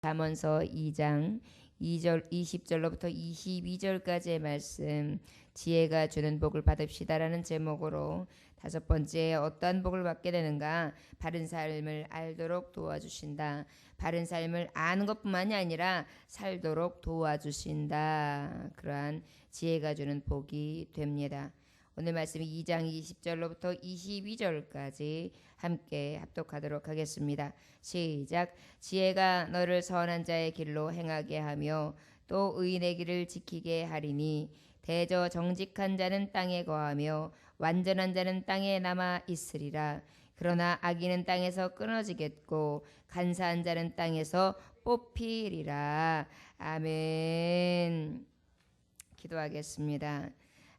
잠언서 2장 2절 20절로부터 22절까지의 말씀, 지혜가 주는 복을 받읍시다라는 제목으로 다섯 번째, 어떠한 복을 받게 되는가? 바른 삶을 알도록 도와주신다. 바른 삶을 아는 것뿐만이 아니라 살도록 도와주신다. 그러한 지혜가 주는 복이 됩니다. 오늘 말씀 2장 20절로부터 22절까지 함께 합독하도록 하겠습니다. 시작. 지혜가 너를 선한 자의 길로 행하게 하며 또 의인의 길을 지키게 하리니 대저 정직한 자는 땅에 거하며 완전한 자는 땅에 남아 있으리라. 그러나 악인은 땅에서 끊어지겠고 간사한 자는 땅에서 뽑히리라. 아멘. 기도하겠습니다.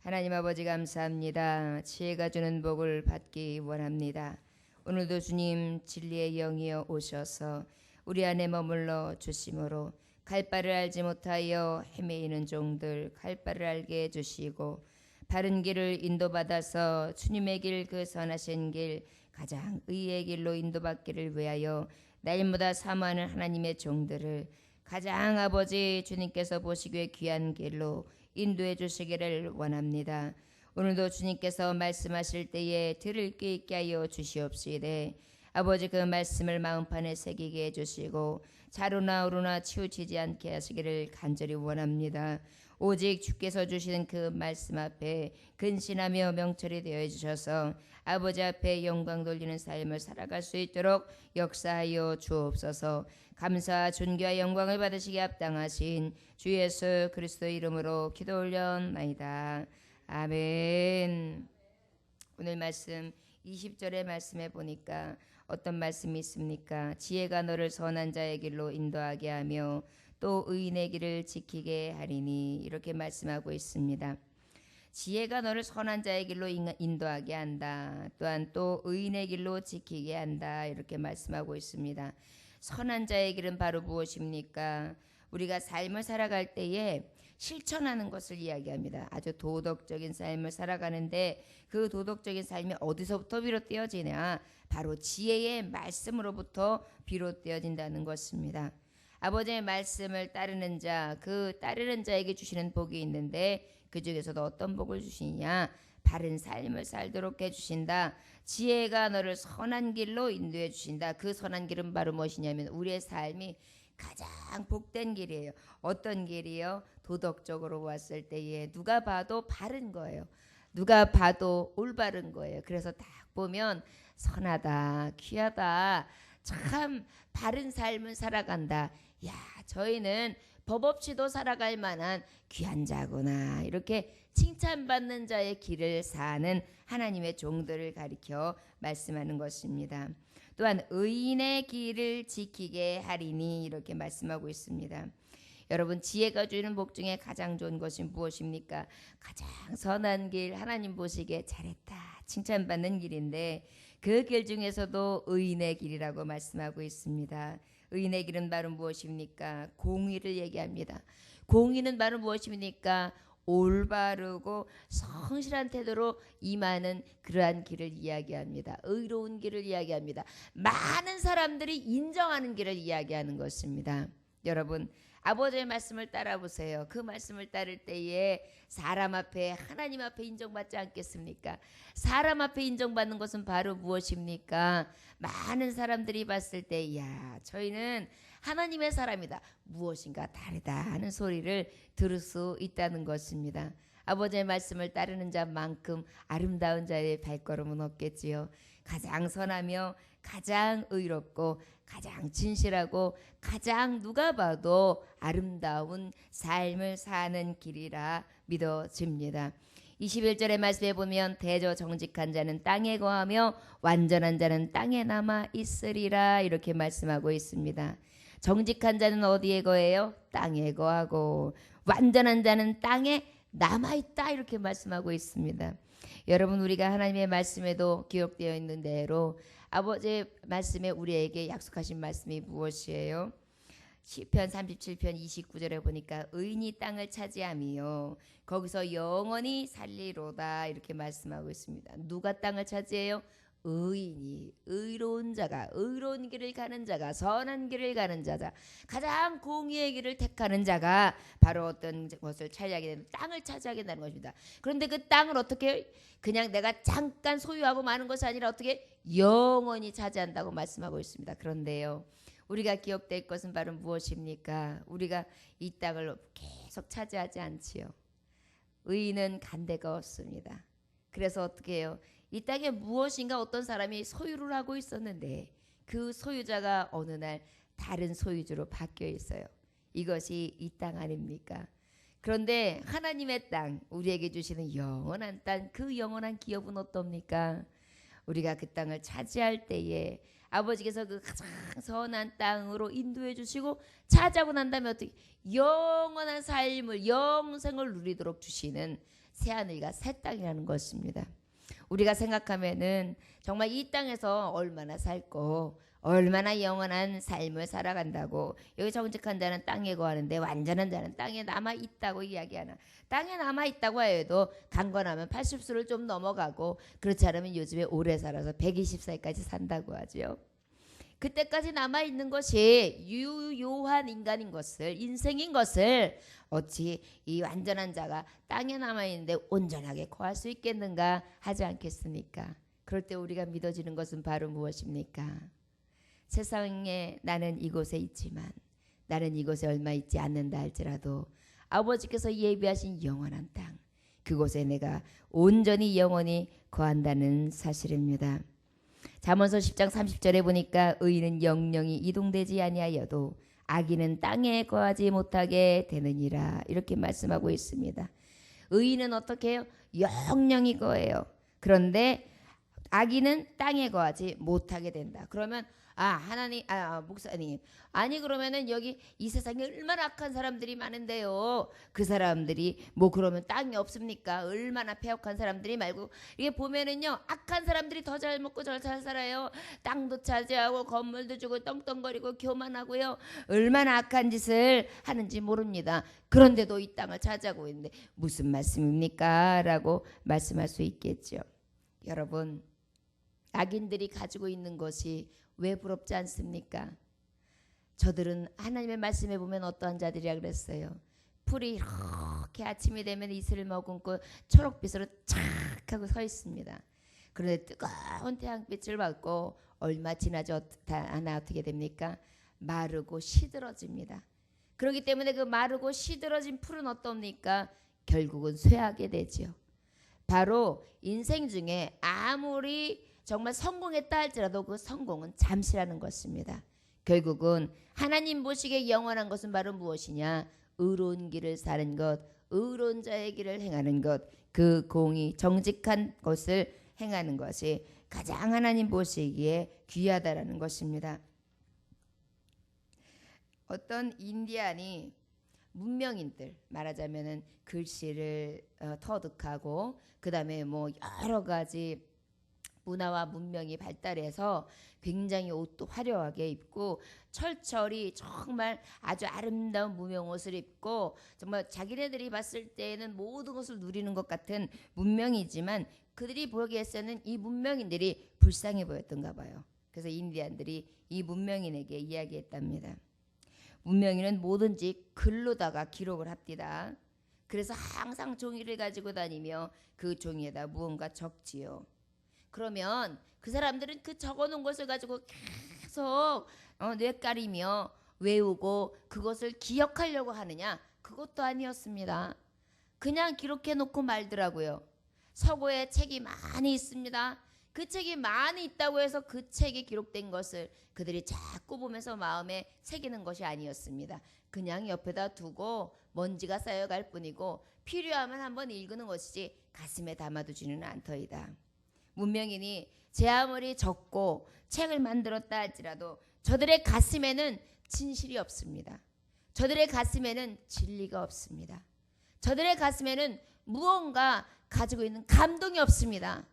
하나님 아버지 감사합니다. 지혜가 주는 복을 받기 원합니다. 오늘도 주님 진리의 영이여 오셔서 우리 안에 머물러 주심으로 갈 바를 알지 못하여 헤매이는 종들 갈 바를 알게 해주시고 바른 길을 인도받아서 주님의 길, 그 선하신 길, 가장 의의 길로 인도받기를 위하여 날마다 사모하는 하나님의 종들을 가장 아버지 주님께서 보시기에 귀한 길로 인도해 주시기를 원합니다. 오늘도 주님께서 말씀하실 때에 들을 귀 있게 하여 주시옵시되 아버지 그 말씀을 마음판에 새기게 해주시고 자루나 우루나 치우치지 않게 하시기를 간절히 원합니다. 오직 주께서 주시는 그 말씀 앞에 근신하며 명철이 되어 주셔서 아버지 앞에 영광 돌리는 삶을 살아갈 수 있도록 역사하여 주옵소서. 감사와 존귀와 영광을 받으시기에 합당하신 주 예수 그리스도의 이름으로 기도 올려나이다. 아멘. 오늘 말씀 20절의 말씀에 보니까 어떤 말씀이 있습니까? 지혜가 너를 선한 자의 길로 인도하게 하며 또 의인의 길을 지키게 하리니, 이렇게 말씀하고 있습니다. 지혜가 너를 선한 자의 길로 인도하게 한다. 또한 또 의인의 길로 지키게 한다. 이렇게 말씀하고 있습니다. 선한 자의 길은 바로 무엇입니까? 우리가 삶을 살아갈 때에 실천하는 것을 이야기합니다. 아주 도덕적인 삶을 살아가는데 그 도덕적인 삶이 어디서부터 비롯되어지냐? 바로 지혜의 말씀으로부터 비롯되어진다는 것입니다. 아버지의 말씀을 따르는 자, 그 따르는 자에게 주시는 복이 있는데 그 중에서도 어떤 복을 주시냐? 바른 삶을 살도록 해주신다. 지혜가 너를 선한 길로 인도해 주신다. 그 선한 길은 바로 무엇이냐면 우리의 삶이 가장 복된 길이에요. 어떤 길이요? 도덕적으로 봤을 때에 누가 봐도 바른 거예요. 누가 봐도 올바른 거예요. 그래서 딱 보면 선하다, 귀하다, 참 바른 삶을 살아간다. 야, 저희는 법 없이도 살아갈 만한 귀한 자구나. 이렇게 칭찬받는 자의 길을 사는 하나님의 종들을 가리켜 말씀하는 것입니다. 또한 의인의 길을 지키게 하리니, 이렇게 말씀하고 있습니다. 여러분, 지혜가 주는 복 중에 가장 좋은 것이 무엇입니까? 가장 선한 길, 하나님 보시기에 잘했다, 칭찬받는 길인데 그 길 중에서도 의인의 길이라고 말씀하고 있습니다. 의인의 길은 바로 무엇입니까? 공의를 얘기합니다. 공의는 바로 무엇입니까? 올바르고 성실한 태도로 임하는 그러한 길을 이야기합니다. 의로운 길을 이야기합니다. 많은 사람들이 인정하는 길을 이야기하는 것입니다. 여러분, 아버지의 말씀을 따라 보세요. 그 말씀을 따를 때에 사람 앞에, 하나님 앞에 인정받지 않겠습니까? 사람 앞에 인정받는 것은 바로 무엇입니까? 많은 사람들이 봤을 때, 야, 저희는 하나님의 사람이다, 무엇인가 다르다 하는 소리를 들을 수 있다는 것입니다. 아버지의 말씀을 따르는 자만큼 아름다운 자의 발걸음은 없겠지요. 가장 선하며 가장 의롭고 가장 진실하고 가장 누가 봐도 아름다운 삶을 사는 길이라 믿어집니다. 21절의 말씀에 보면 대저 정직한 자는 땅에 거하며 완전한 자는 땅에 남아 있으리라, 이렇게 말씀하고 있습니다. 정직한 자는 어디에 거해요? 땅에 거하고 완전한 자는 땅에 남아있다, 이렇게 말씀하고 있습니다. 여러분, 우리가 하나님의 말씀에도 기록되어 있는 대로 아버지의 말씀에 우리에게 약속하신 말씀이 무엇이에요? 시편 37편 29절에 보니까 의인이 땅을 차지하며 거기서 영원히 살리로다, 이렇게 말씀하고 있습니다. 누가 땅을 차지해요? 의인이, 의로운 자가, 의로운 길을 가는 자가, 선한 길을 가는 자자, 가장 공의의 길을 택하는 자가 바로 어떤 것을 차지하게 되는, 땅을 차지하게 된다는 것입니다. 그런데 그 땅을 어떻게, 그냥 내가 잠깐 소유하고 마는 것이 아니라 어떻게 영원히 차지한다고 말씀하고 있습니다. 그런데요, 우리가 기억될 것은 바로 무엇입니까? 우리가 이 땅을 계속 차지하지 않지요. 의인은 간 데가 없습니다. 그래서 어떻게 해요? 이 땅에 무엇인가 어떤 사람이 소유를 하고 있었는데 그 소유자가 어느 날 다른 소유주로 바뀌어 있어요. 이것이 이 땅 아닙니까? 그런데 하나님의 땅, 우리에게 주시는 영원한 땅, 그 영원한 기업은 어떻습니까? 우리가 그 땅을 차지할 때에 아버지께서 그 가장 선한 땅으로 인도해 주시고 차지하고 난 다음에 어떻게 영원한 삶을, 영생을 누리도록 주시는 새하늘과 새 땅이라는 것입니다. 우리가 생각하면은 정말 이 땅에서 얼마나 살고 얼마나 영원한 삶을 살아간다고, 여기 정직한 자는 땅에 거하는데 완전한 자는 땅에 남아 있다고 이야기하나, 땅에 남아 있다고 해도 강건하면 80수를 좀 넘어가고, 그렇지 않으면 요즘에 오래 살아서 120살까지 산다고 하죠. 그때까지 남아 있는 것이 유효한 인간인 것을, 인생인 것을 어찌 이 완전한 자가 땅에 남아 있는데 온전하게 거할 수 있겠는가 하지 않겠습니까? 그럴 때 우리가 믿어지는 것은 바로 무엇입니까? 세상에 나는 이곳에 있지만, 나는 이곳에 얼마 있지 않는다 할지라도 아버지께서 예비하신 영원한 땅, 그곳에 내가 온전히 영원히 거한다는 사실입니다. 잠언서 10장 30절에 보니까 의인은 영영이 이동되지 아니하여도 악인은 땅에 거하지 못하게 되느니라, 이렇게 말씀하고 있습니다. 의인은 어떻게 해요? 영영이 거해요. 그런데 악인은 땅에 거하지 못하게 된다. 그러면 하나님, 목사님, 아니 그러면은 여기 이 세상에 얼마나 악한 사람들이 많은데요, 그 사람들이 뭐 그러면 땅이 없습니까? 얼마나 폐역한 사람들이 말고, 이게 보면은요, 악한 사람들이 더 잘 먹고 더 잘 살아요. 땅도 차지하고 건물도 주고 떵떵거리고 교만하고요, 얼마나 악한 짓을 하는지 모릅니다. 그런데도 이 땅을 차지하고 있는데 무슨 말씀입니까? 라고 말씀할 수 있겠죠. 여러분, 악인들이 가지고 있는 것이 왜 부럽지 않습니까? 저들은 하나님의 말씀에 보면 어떠한 자들이라 그랬어요? 풀이 이렇게 아침이 되면 이슬을 머금고 초록빛으로 착 하고 서 있습니다. 그런데 뜨거운 태양빛을 받고 얼마 지나지 않아 어떻게 됩니까? 마르고 시들어집니다. 그렇기 때문에 그 마르고 시들어진 풀은 어떻습니까? 결국은 쇠하게 되지요. 바로 인생 중에 아무리 정말 성공했다 할지라도 그 성공은 잠시라는 것입니다. 결국은 하나님 보시기에 영원한 것은 바로 무엇이냐? 의로운 길을 사는 것, 의로운 자의 길을 행하는 것, 그 공의 정직한 것을 행하는 것이 가장 하나님 보시기에 귀하다라는 것입니다. 어떤 인디안이 문명인들, 말하자면은 글씨를 터득하고 그 다음에 뭐 여러 가지 문화와 문명이 발달해서 굉장히 옷도 화려하게 입고 철철이 정말 아주 아름다운 무명 옷을 입고 정말 자기네들이 봤을 때에는 모든 것을 누리는 것 같은 문명이지만 그들이 보기에서는 이 문명인들이 불쌍해 보였던가 봐요. 그래서 인디안들이 이 문명인에게 이야기했답니다. 문명인은 뭐든지 글로다가 기록을 합디다. 그래서 항상 종이를 가지고 다니며 그 종이에다 무언가 적지요. 그러면 그 사람들은 그 적어놓은 것을 가지고 계속 뇌까리며 외우고 그것을 기억하려고 하느냐? 그것도 아니었습니다. 그냥 기록해놓고 말더라고요. 서고에 책이 많이 있습니다. 그 책이 많이 있다고 해서 그 책에 기록된 것을 그들이 자꾸 보면서 마음에 새기는 것이 아니었습니다. 그냥 옆에다 두고 먼지가 쌓여갈 뿐이고 필요하면 한번 읽는 것이지 가슴에 담아두지는 않더이다. 문명인이 제 아무리 적고 책을 만들었다 할지라도 저들의 가슴에는 진실이 없습니다. 저들의 가슴에는 진리가 없습니다. 저들의 가슴에는 무언가 가지고 있는 감동이 없습니다.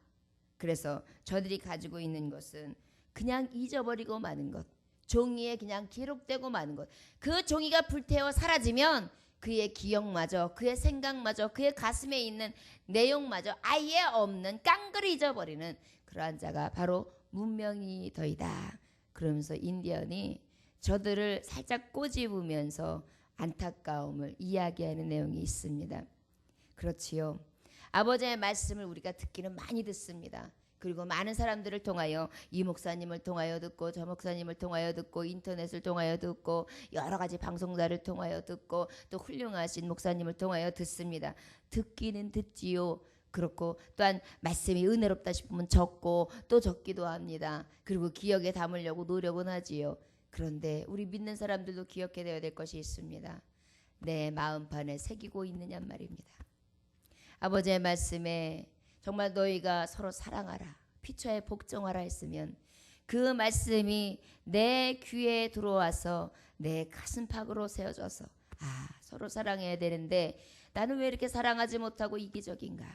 그래서 저들이 가지고 있는 것은 그냥 잊어버리고 마는 것, 종이에 그냥 기록되고 마는 것. 그 종이가 불태워 사라지면 그의 기억마저, 그의 생각마저, 그의 가슴에 있는 내용마저 아예 없는 깡그리 잊어버리는 그러한 자가 바로 문명이더이다. 그러면서 인디언이 저들을 살짝 꼬집으면서 안타까움을 이야기하는 내용이 있습니다. 그렇지요. 아버지의 말씀을 우리가 듣기는 많이 듣습니다. 그리고 많은 사람들을 통하여 이 목사님을 통하여 듣고 저 목사님을 통하여 듣고 인터넷을 통하여 듣고 여러 가지 방송사를 통하여 듣고 또 훌륭하신 목사님을 통하여 듣습니다. 듣기는 듣지요. 그렇고 또한 말씀이 은혜롭다 싶으면 적고 또 적기도 합니다. 그리고 기억에 담으려고 노력은 하지요. 그런데 우리 믿는 사람들도 기억해야 될 것이 있습니다. 내 마음판에 새기고 있느냐 말입니다. 아버지의 말씀에 정말 너희가 서로 사랑하라, 피처에 복종하라 했으면 그 말씀이 내 귀에 들어와서 내 가슴팍으로 세워져서 서로 사랑해야 되는데 나는 왜 이렇게 사랑하지 못하고 이기적인가?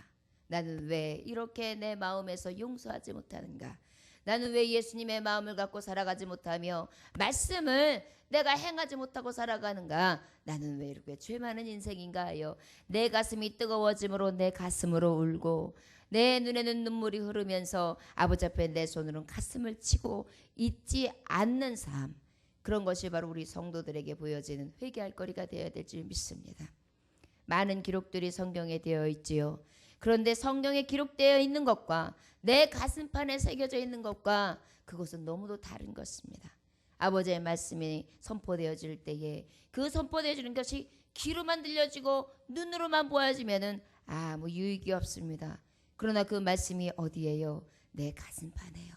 나는 왜 이렇게 내 마음에서 용서하지 못하는가? 나는 왜 예수님의 마음을 갖고 살아가지 못하며 말씀을 내가 행하지 못하고 살아가는가? 나는 왜 이렇게 죄 많은 인생인가 하여 내 가슴이 뜨거워짐으로 내 가슴으로 울고 내 눈에는 눈물이 흐르면서 아버지 앞에 내 손으로는 가슴을 치고 있지 않는 삶, 그런 것이 바로 우리 성도들에게 보여지는 회개할 거리가 되어야 될 줄 믿습니다. 많은 기록들이 성경에 되어 있지요. 그런데 성경에 기록되어 있는 것과 내 가슴판에 새겨져 있는 것과 그것은 너무도 다른 것입니다. 아버지의 말씀이 선포되어질 때에 그 선포되어지는 것이 귀로만 들려지고 눈으로만 보여지면은 아무 유익이 없습니다. 그러나 그 말씀이 어디에요? 내 가슴판에요.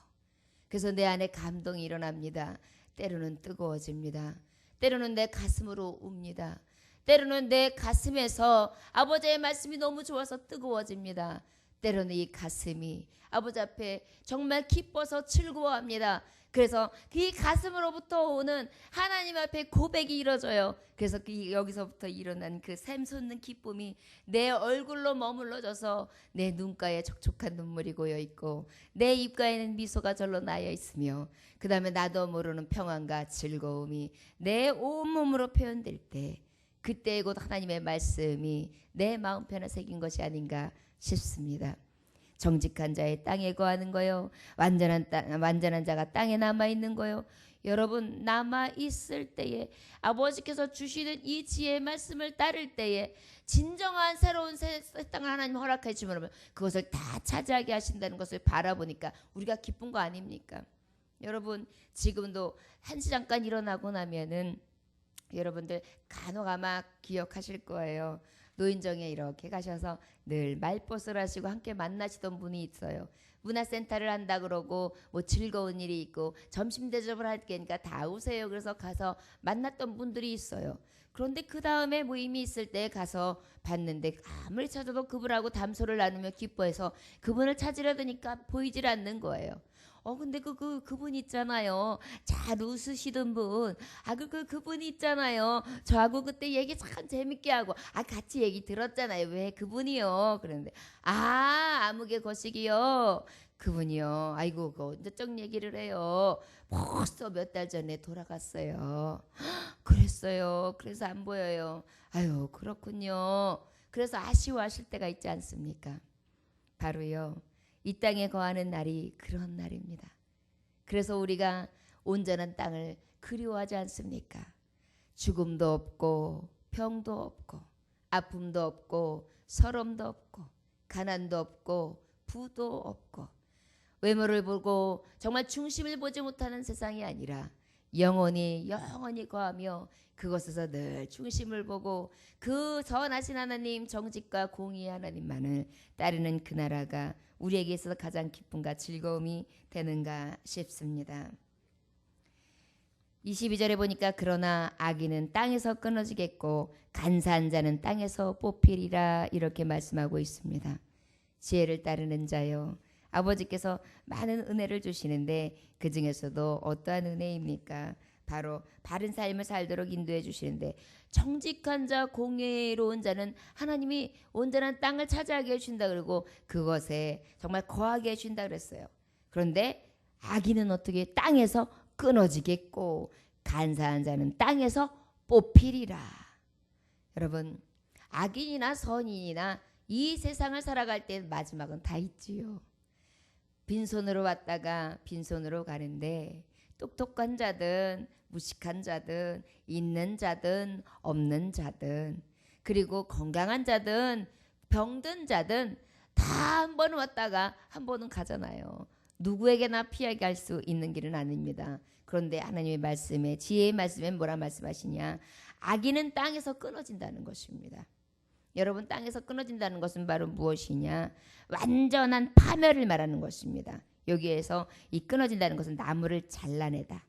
그래서 내 안에 감동이 일어납니다. 때로는 뜨거워집니다. 때로는 내 가슴으로 웁니다. 때로는 내 가슴에서 아버지의 말씀이 너무 좋아서 뜨거워집니다. 때로는 이 가슴이 아버지 앞에 정말 기뻐서 즐거워합니다. 그래서 이 가슴으로부터 오는 하나님 앞에 고백이 이루어져요. 그래서 여기서부터 일어난 그 샘솟는 기쁨이 내 얼굴로 머물러져서 내 눈가에 촉촉한 눈물이 고여 있고 내 입가에는 미소가 절로 나여 있으며 그 다음에 나도 모르는 평안과 즐거움이 내 온몸으로 표현될 때 그때 곧 하나님의 말씀이 내 마음편에 새긴 것이 아닌가 싶습니다. 정직한 자의 땅에 거하는 거요. 완전한 자가 땅에 남아있는 거요. 여러분 남아있을 때에 아버지께서 주시는 이 지혜의 말씀을 따를 때에 진정한 새로운 새 땅을 하나님 허락해 주면 그것을 다 차지하게 하신다는 것을 바라보니까 우리가 기쁜 거 아닙니까? 여러분 지금도 한시 잠깐 일어나고 나면은 여러분들 간혹 아마 기억하실 거예요. 노인정에 이렇게 가셔서 늘 말벗을 하시고 함께 만나시던 분이 있어요. 문화센터를 한다 그러고 뭐 즐거운 일이 있고 점심 대접을 할 게니까 다 오세요. 그래서 가서 만났던 분들이 있어요. 그런데 그 다음에 모임이 있을 때 가서 봤는데 아무리 찾아도 그분하고 담소를 나누며 기뻐해서 그분을 찾으려 드니까 보이질 않는 거예요. 근데 그분 있잖아요. 잘 웃으시던 분. 그분 있잖아요. 저하고 그때 얘기 참 재밌게 하고, 같이 얘기 들었잖아요. 왜 그분이요? 그런데, 아무개 거시기요. 그분이요. 아이고, 그 언제적 얘기를 해요. 벌써 몇 달 전에 돌아갔어요. 그랬어요. 그래서 안 보여요. 아유, 그렇군요. 그래서 아쉬워하실 때가 있지 않습니까? 바로요. 이 땅에 거하는 날이 그런 날입니다. 그래서 우리가 온전한 땅을 그리워하지 않습니까? 죽음도 없고 병도 없고 아픔도 없고 서름도 없고 가난도 없고 부도 없고 외모를 보고 정말 중심을 보지 못하는 세상이 아니라 영원히 거하며 그곳에서 늘 중심을 보고 그 선하신 하나님 정직과 공의의 하나님만을 따르는 그 나라가 우리에게 있어서 가장 기쁨과 즐거움이 되는가 싶습니다. 22절에 보니까 그러나 악인은 땅에서 끊어지겠고 간사한 자는 땅에서 뽑히리라 이렇게 말씀하고 있습니다. 지혜를 따르는 자요. 아버지께서 많은 은혜를 주시는데 그 중에서도 어떠한 은혜입니까? 바로 바른 삶을 살도록 인도해 주시는데 정직한 자, 공의로운 자는 하나님이 온전한 땅을 차지하게 해주신다 그러고 그것에 정말 거하게 해주신다 그랬어요. 그런데 악인은 어떻게 땅에서 끊어지겠고 간사한 자는 땅에서 뽑히리라. 여러분, 악인이나 선인이나 이 세상을 살아갈 때 마지막은 다 있지요. 빈손으로 왔다가 빈손으로 가는데 똑똑한 자든 무식한 자든 있는 자든 없는 자든 그리고 건강한 자든 병든 자든 다 한 번은 왔다가 한 번은 가잖아요. 누구에게나 피하게 할 수 있는 길은 아닙니다. 그런데 하나님의 말씀에 지혜의 말씀에 뭐라 말씀하시냐? 악인은 땅에서 끊어진다는 것입니다. 여러분, 땅에서 끊어진다는 것은 바로 무엇이냐? 완전한 파멸을 말하는 것입니다. 여기에서 이 끊어진다는 것은 나무를 잘라내다,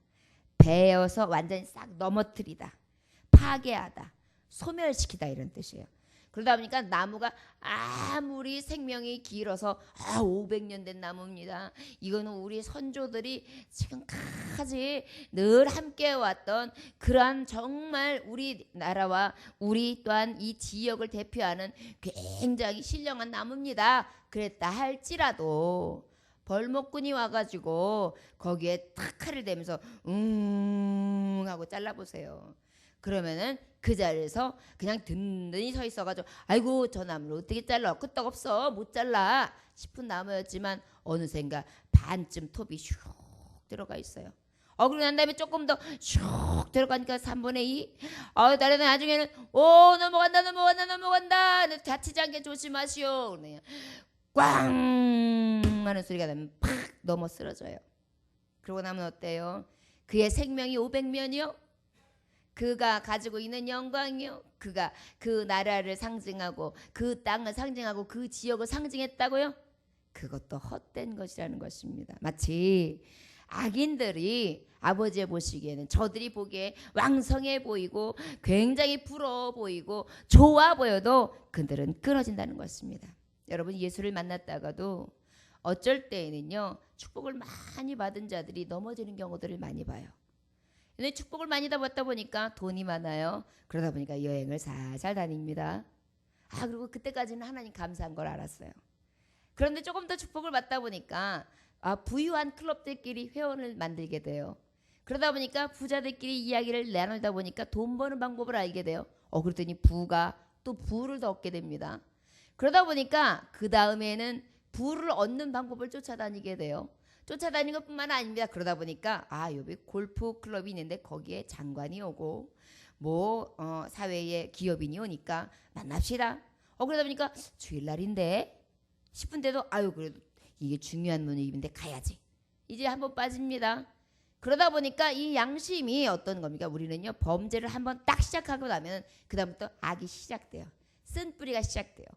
베어서 완전히 싹 넘어뜨리다, 파괴하다, 소멸시키다 이런 뜻이에요. 그러다 보니까 나무가 아무리 생명이 길어서 500년 된 나무입니다. 이거는 우리 선조들이 지금까지 늘 함께 왔던 그러한 정말 우리나라와 우리 또한 이 지역을 대표하는 굉장히 신령한 나무입니다. 그랬다 할지라도 벌목꾼이 와가지고 거기에 탁 칼을 대면서 하고 잘라보세요. 그러면은 그 자리에서 그냥 든든히 서 있어가지고 아이고 저 나무를 어떻게 잘라, 끄떡 없어 못 잘라 싶은 나무였지만 어느샌가 반쯤 톱이 슉 들어가 있어요. 그러고 난 다음에 조금 더 슉 들어가니까 3분의 2. 다른 나중에는 넘어간다 다치지 않게 조심하시오. 그러네요. 꽝 하는 소리가 나면 팍 넘어 쓰러져요. 그러고 나면 어때요? 그의 생명이 500년이요? 그가 가지고 있는 영광이요, 그가 그 나라를 상징하고 그 땅을 상징하고 그 지역을 상징했다고요? 그것도 헛된 것이라는 것입니다. 마치 악인들이 아버지의 보시기에는 저들이 보기에 왕성해 보이고 굉장히 부러워 보이고 좋아 보여도 그들은 끊어진다는 것입니다. 여러분, 예수를 만났다가도 어쩔 때에는요 축복을 많이 받은 자들이 넘어지는 경우들을 많이 봐요. 근데 축복을 많이 받다 보니까 돈이 많아요. 그러다 보니까 여행을 살살 다닙니다. 그리고 그때까지는 하나님 감사한 걸 알았어요. 그런데 조금 더 축복을 받다 보니까 부유한 클럽들끼리 회원을 만들게 돼요. 그러다 보니까 부자들끼리 이야기를 나누다 보니까 돈 버는 방법을 알게 돼요. 그랬더니 부가 또 부를 더 얻게 됩니다. 그러다 보니까 그 다음에는 부를 얻는 방법을 쫓아다니게 돼요. 쫓아다니는 것뿐만 아닙니다. 그러다 보니까 여기 골프 클럽이 있는데 거기에 장관이 오고 사회에 기업인이 오니까 만납시다. 그러다 보니까 주일날인데 싶은데도 그래도 이게 중요한 모임인데 가야지. 이제 한번 빠집니다. 그러다 보니까 이 양심이 어떤 겁니까? 우리는요 범죄를 한번 딱 시작하고 나면 그 다음부터 악이 시작돼요. 쓴뿌리가 시작돼요.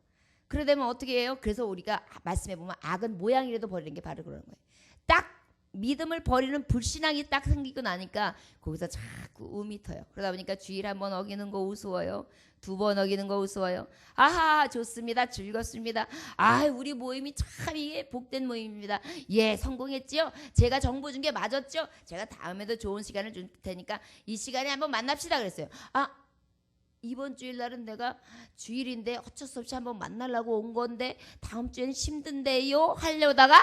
그러다 보면 어떻게 해요? 그래서 우리가 말씀해 보면 악은 모양이라도 버리는 게 바로 그런 거예요. 딱 믿음을 버리는 불신앙이 딱 생기고 나니까 거기서 자꾸 음이 터요. 그러다 보니까 주일 한 번 어기는 거 우스워요. 2번 어기는 거 우스워요. 좋습니다. 즐겁습니다. 우리 모임이 참 이게 복된 모임입니다. 성공했지요. 제가 정보 준 게 맞았죠. 제가 다음에도 좋은 시간을 줄 테니까 이 시간에 한번 만납시다 그랬어요. 이번 주일날은 내가 주일인데 어쩔 수 없이 한번 만나려고 온 건데 다음 주에는 힘든데요 하려다가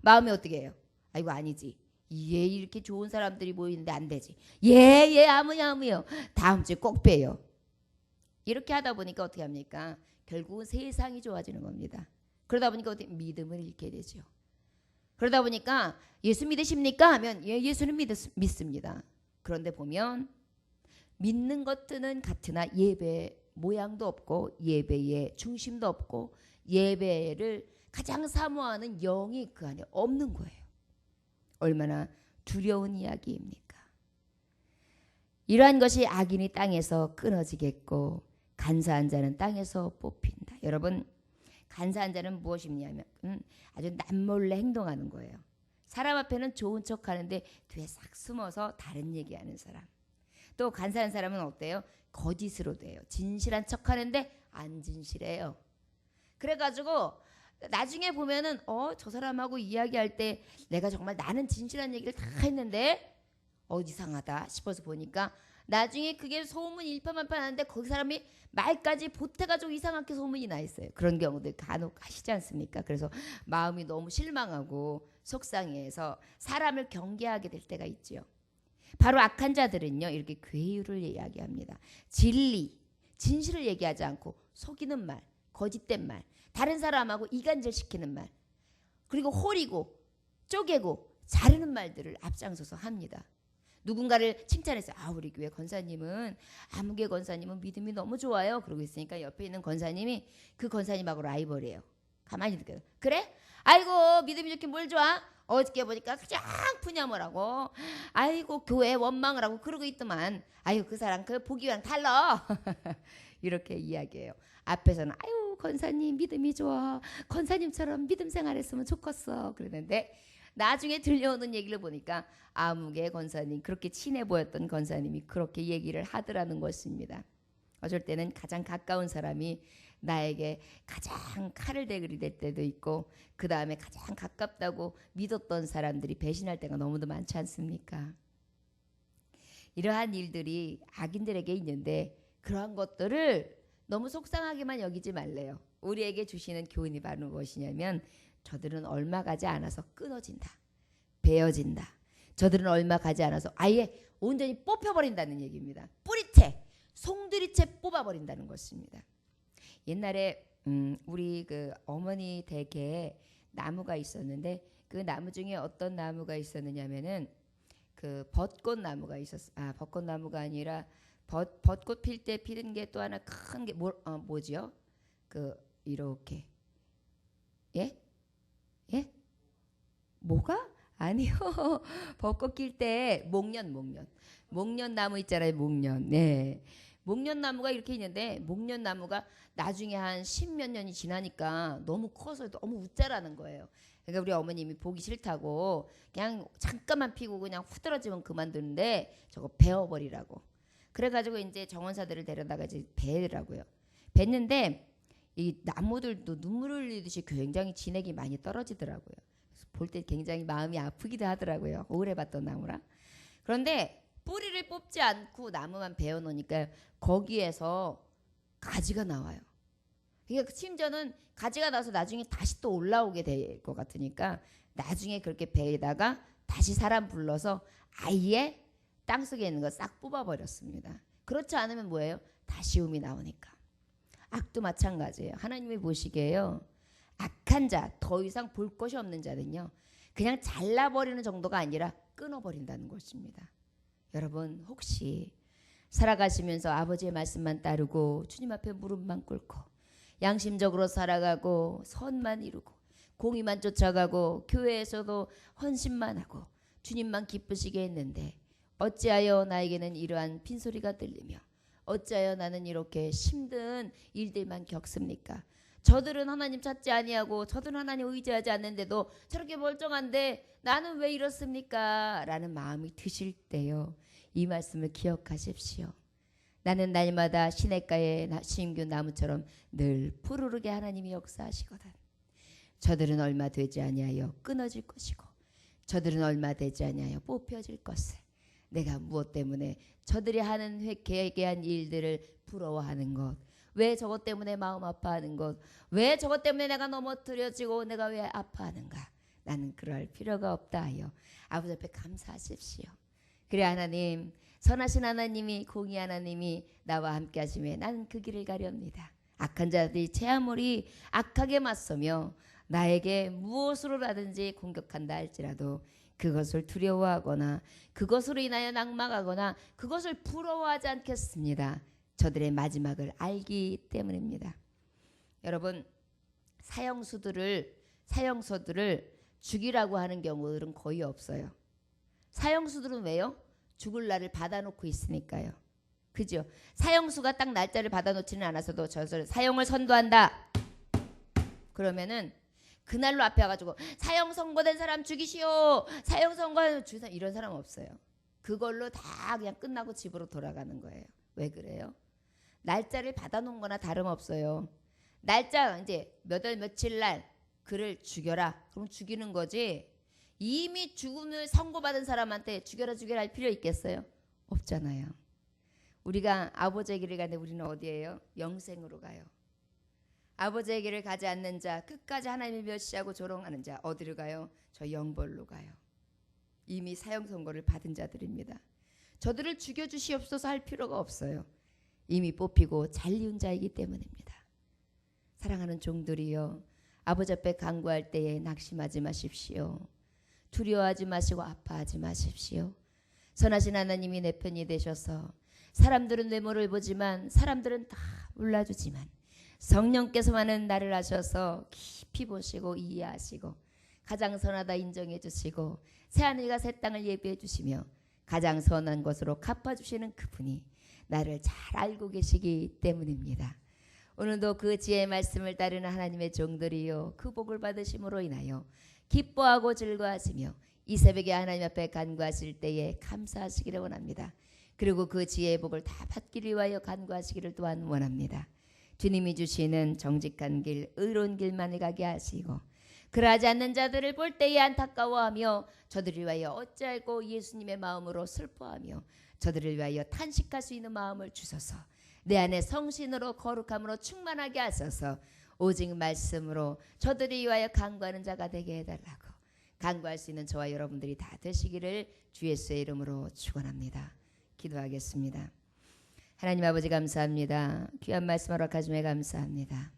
마음이 어떻게 해요? 이거 아니지. 이렇게 좋은 사람들이 모이는데 안 되지. 아무요. 다음 주에 꼭 봬요. 이렇게 하다 보니까 어떻게 합니까? 결국은 세상이 좋아지는 겁니다. 그러다 보니까 어떻게 믿음을 잃게 되죠. 그러다 보니까 예수 믿으십니까? 하면 예수는 믿습니다. 그런데 보면 믿는 것들은 같으나 예배 모양도 없고 예배의 중심도 없고 예배를 가장 사모하는 영이 그 안에 없는 거예요. 얼마나 두려운 이야기입니까? 이러한 것이 악인이 땅에서 끊어지겠고 간사한 자는 땅에서 뽑힌다. 여러분, 간사한 자는 무엇이냐면 아주 남몰래 행동하는 거예요. 사람 앞에는 좋은 척하는데 뒤에 싹 숨어서 다른 얘기하는 사람. 또 간사한 사람은 어때요? 거짓으로 돼요. 진실한 척하는데 안 진실해요. 그래가지고 나중에 보면은 저 사람하고 이야기할 때 내가 정말 나는 진실한 얘기를 다 했는데 이상하다 싶어서 보니까 나중에 그게 소문 일파만파하는데 거기 사람이 말까지 보태가지고 이상하게 소문이 나 있어요. 그런 경우들 간혹 하시지 않습니까? 그래서 마음이 너무 실망하고 속상해서 사람을 경계하게 될 때가 있죠. 바로 악한 자들은요 이렇게 괴유를 이야기합니다. 진리, 진실을 얘기하지 않고 속이는 말, 거짓된 말, 다른 사람하고 이간질시키는 말, 그리고 호리고 쪼개고 자르는 말들을 앞장서서 합니다. 누군가를 칭찬해서 우리 교회 권사님은 아무개 권사님은 믿음이 너무 좋아요. 그러고 있으니까 옆에 있는 권사님이 그 권사님하고 라이벌이에요. 가만히 듣게. 그래? 아이고 믿음이 좋게 뭘 좋아? 어저께 보니까 그냥 푸념을 아이고 교회 원망을 하고 그러고 있더만. 아이고 그 사람 그 보기와는 달라. 이렇게 이야기해요. 앞에서는 아유 권사님 믿음이 좋아. 권사님처럼 믿음 생활했으면 좋겠어. 그러는데 나중에 들려오는 얘기를 보니까 아무개 권사님, 그렇게 친해 보였던 권사님이 그렇게 얘기를 하더라는 것입니다. 어쩔 때는 가장 가까운 사람이 나에게 가장 칼을 대그릴 때도 있고, 그 다음에 가장 가깝다고 믿었던 사람들이 배신할 때가 너무도 많지 않습니까? 이러한 일들이 악인들에게 있는데 그러한 것들을 너무 속상하게만 여기지 말래요. 우리에게 주시는 교훈이 바로 무엇이냐면, 저들은 얼마 가지 않아서 끊어진다, 베어진다. 저들은 얼마 가지 않아서 아예 온전히 뽑혀버린다는 얘기입니다. 뿌리채, 송두리채 뽑아버린다는 것입니다. 옛날에 우리 그 어머니 댁에 나무가 있었는데, 그 나무 중에 어떤 나무가 있었느냐면은 그 벚꽃 나무가 벚꽃 나무가 아니라 벚꽃 필 때 피는 게 또 하나 큰 게 뭐지요? 그 이렇게 예? 뭐가? 아니요. 벚꽃 필 때 목련 나무 있잖아요. 목련. 네. 목련 나무가 이렇게 있는데, 목련 나무가 나중에 한 10몇 년이 지나니까 너무 커서 너무 웃자라는 거예요. 그러니까 우리 어머님이 보기 싫다고 그냥 잠깐만 피고 그냥 후들어지면 그만두는데 저거 베어버리라고. 그래가지고 이제 정원사들을 데려다가 이제 베더라고요. 뱄는데 이 나무들도 눈물을 흘리듯이 굉장히 진액이 많이 떨어지더라고요. 볼 때 굉장히 마음이 아프기도 하더라고요. 오래 봤던 나무라. 그런데 뿌리를 뽑지 않고 나무만 베어 놓으니까 거기에서 가지가 나와요. 그러니까 심지어는 가지가 나서 나중에 다시 또 올라오게 될 것 같으니까 나중에 그렇게 베에다가 다시 사람 불러서 아예 땅속에 있는 거 싹 뽑아버렸습니다. 그렇지 않으면 뭐예요? 다시 음이 나오니까. 악도 마찬가지예요. 하나님이 보시기에요, 악한 자, 더 이상 볼 것이 없는 자는요, 그냥 잘라버리는 정도가 아니라 끊어버린다는 것입니다. 여러분, 혹시 살아가시면서 아버지의 말씀만 따르고 주님 앞에 무릎만 꿇고 양심적으로 살아가고 선만 이루고 공의만 쫓아가고 교회에서도 헌신만 하고 주님만 기쁘시게 했는데, 어찌하여 나에게는 이러한 빈소리가 들리며 어찌하여 나는 이렇게 힘든 일들만 겪습니까? 저들은 하나님 찾지 아니하고 저들은 하나님 의지하지 않는데도 저렇게 멀쩡한데 나는 왜 이렇습니까? 라는 마음이 드실 때요, 이 말씀을 기억하십시오. 나는 날마다 시냇가의 심균 나무처럼 늘 푸르르게 하나님이 역사하시거든. 저들은 얼마 되지 아니하여 끊어질 것이고 저들은 얼마 되지 아니하여 뽑혀질 것을, 내가 무엇 때문에 저들이 하는 회개한 일들을 부러워하는 것, 왜 저것 때문에 마음 아파하는 것, 왜 저것 때문에 내가 넘어뜨려지고 내가 왜 아파하는가? 나는 그럴 필요가 없다 하여 아버지 앞에 감사하십시오. 그래 하나님, 선하신 하나님이, 공의 하나님이 나와 함께 하심에 나는 그 길을 가렵니다. 악한 자들이 제 아무리 악하게 맞서며 나에게 무엇으로라든지 공격한다 할지라도 그것을 두려워하거나 그것으로 인하여 낙망하거나 그것을 부러워하지 않겠습니다. 저들의 마지막을 알기 때문입니다. 여러분, 사형수들을 죽이라고 하는 경우들은 거의 없어요. 사형수들은 왜요? 죽을 날을 받아놓고 있으니까요. 그죠? 사형수가 딱 날짜를 받아놓지는 않아서도 저를 사형을 선도한다 그러면은 그날로 앞에 와가지고 사형 선고된 사람 죽이시오, 사형 선고된 사람, 이런 사람 없어요. 그걸로 다 그냥 끝나고 집으로 돌아가는 거예요. 왜 그래요? 날짜를 받아놓은 거나 다름없어요. 날짜 이제 몇 월 며칠 날 그를 죽여라, 그럼 죽이는 거지, 이미 죽음을 선고받은 사람한테 죽여라 할 필요 있겠어요? 없잖아요. 우리가 아버지의 길을 가는데 우리는 어디예요? 영생으로 가요. 아버지의 길을 가지 않는 자, 끝까지 하나님을 멸시하고 조롱하는 자, 어디로 가요? 저 영벌로 가요. 이미 사형 선고를 받은 자들입니다. 저들을 죽여주시옵소서 할 필요가 없어요. 이미 뽑히고 잘리운 자이기 때문입니다. 사랑하는 종들이여, 아버지 앞에 간구할 때에 낙심하지 마십시오. 두려워하지 마시고 아파하지 마십시오. 선하신 하나님이 내 편이 되셔서 사람들은 외모를 보지만 사람들은 다 몰라주지만 성령께서만은 나를 아셔서 깊이 보시고 이해하시고 가장 선하다 인정해 주시고 새하늘과 새 땅을 예비해 주시며 가장 선한 것으로 갚아주시는 그분이 나를 잘 알고 계시기 때문입니다. 오늘도 그 지혜의 말씀을 따르는 하나님의 종들이요, 그 복을 받으심으로 인하여 기뻐하고 즐거워하시며 이 새벽에 하나님 앞에 간구하실 때에 감사하시기를 원합니다. 그리고 그 지혜의 복을 다 받기를 위하여 간구하시기를 또한 원합니다. 주님이 주시는 정직한 길, 의로운 길만을 가게 하시고 그러하지 않는 자들을 볼 때에 안타까워하며 저들을 위하여 어찌하고 예수님의 마음으로 슬퍼하며 저들을 위하여 탄식할 수 있는 마음을 주소서. 내 안에 성신으로 거룩함으로 충만하게 하소서. 오직 말씀으로 저들을 위하여 간구하는 자가 되게 해달라고, 간구할 수 있는 저와 여러분들이 다 되시기를 주 예수의 이름으로 축원합니다. 기도하겠습니다. 하나님 아버지 감사합니다. 귀한 말씀 허락하심에 감사합니다.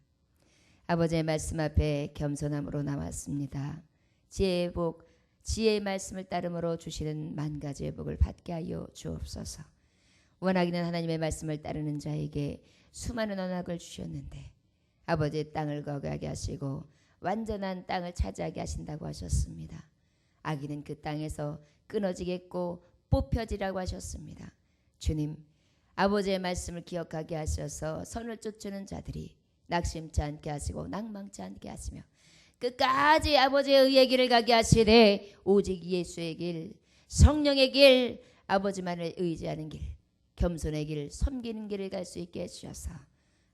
아버지의 말씀 앞에 겸손함으로 나왔습니다. 지혜의 복, 지혜의 말씀을 따름으로 주시는 만 가지의 복을 받게 하여 주옵소서. 원하기는 하나님의 말씀을 따르는 자에게 수많은 언약을 주셨는데 아버지의 땅을 거하게 하시고 완전한 땅을 차지하게 하신다고 하셨습니다. 악인은 그 땅에서 끊어지겠고 뽑혀지라고 하셨습니다. 주님, 아버지의 말씀을 기억하게 하셔서 선을 쫓는 자들이 낙심치 않게 하시고 낭망치 않게 하시며 끝까지 아버지의 의의 길을 가게 하시되 오직 예수의 길, 성령의 길, 아버지만을 의지하는 길, 겸손의 길, 섬기는 길을 갈 수 있게 해주셔서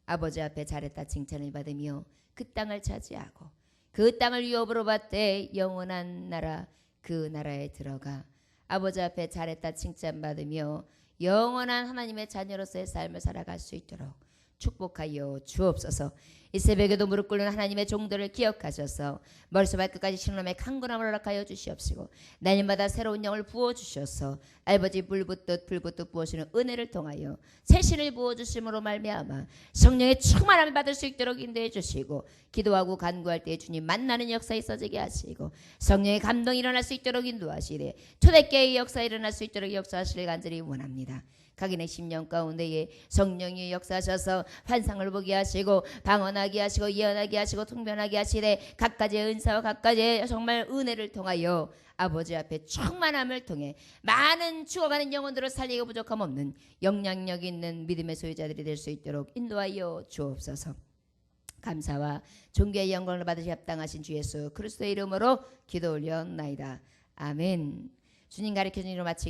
아버지 앞에 잘했다 칭찬을 받으며 그 땅을 차지하고 그 땅을 유업으로 받되 영원한 나라, 그 나라에 들어가 아버지 앞에 잘했다 칭찬받으며 영원한 하나님의 자녀로서의 삶을 살아갈 수 있도록 축복하여 주옵소서. 이 새벽에도 무릎 꿇는 하나님의 종들을 기억하셔서 머리서 발끝까지 신령함의 강건함을 허락하여 주시옵시고 날마다 새로운 영을 부어주셔서 아버지 불붙듯 부어주시는 은혜를 통하여 새신을 부어주심으로 말미암아 성령의 충만함을 받을 수 있도록 인도해 주시고 기도하고 간구할 때 주님 만나는 역사 있어지게 하시고 성령의 감동이 일어날 수 있도록 인도하시되 초대교회의 역사 일어날 수 있도록 역사하시길 간절히 원합니다. 각인의 심령 가운데에 성령이 역사하셔서 환상을 보게 하시고 방언하게 하시고 예언하게 하시고 통변하게 하시되 각가지의 은사와 각가지의 정말 은혜를 통하여 아버지 앞에 충만함을 통해 많은 죽어가는 영혼들을 살리고 부족함 없는 영향력 있는 믿음의 소유자들이 될 수 있도록 인도하여 주옵소서. 감사와 존귀의 영광을 받으시 합당하신 주 예수 그리스도의 이름으로 기도 올려나이다. 아멘. 주님 가르쳐준 일로 마치겠습니다.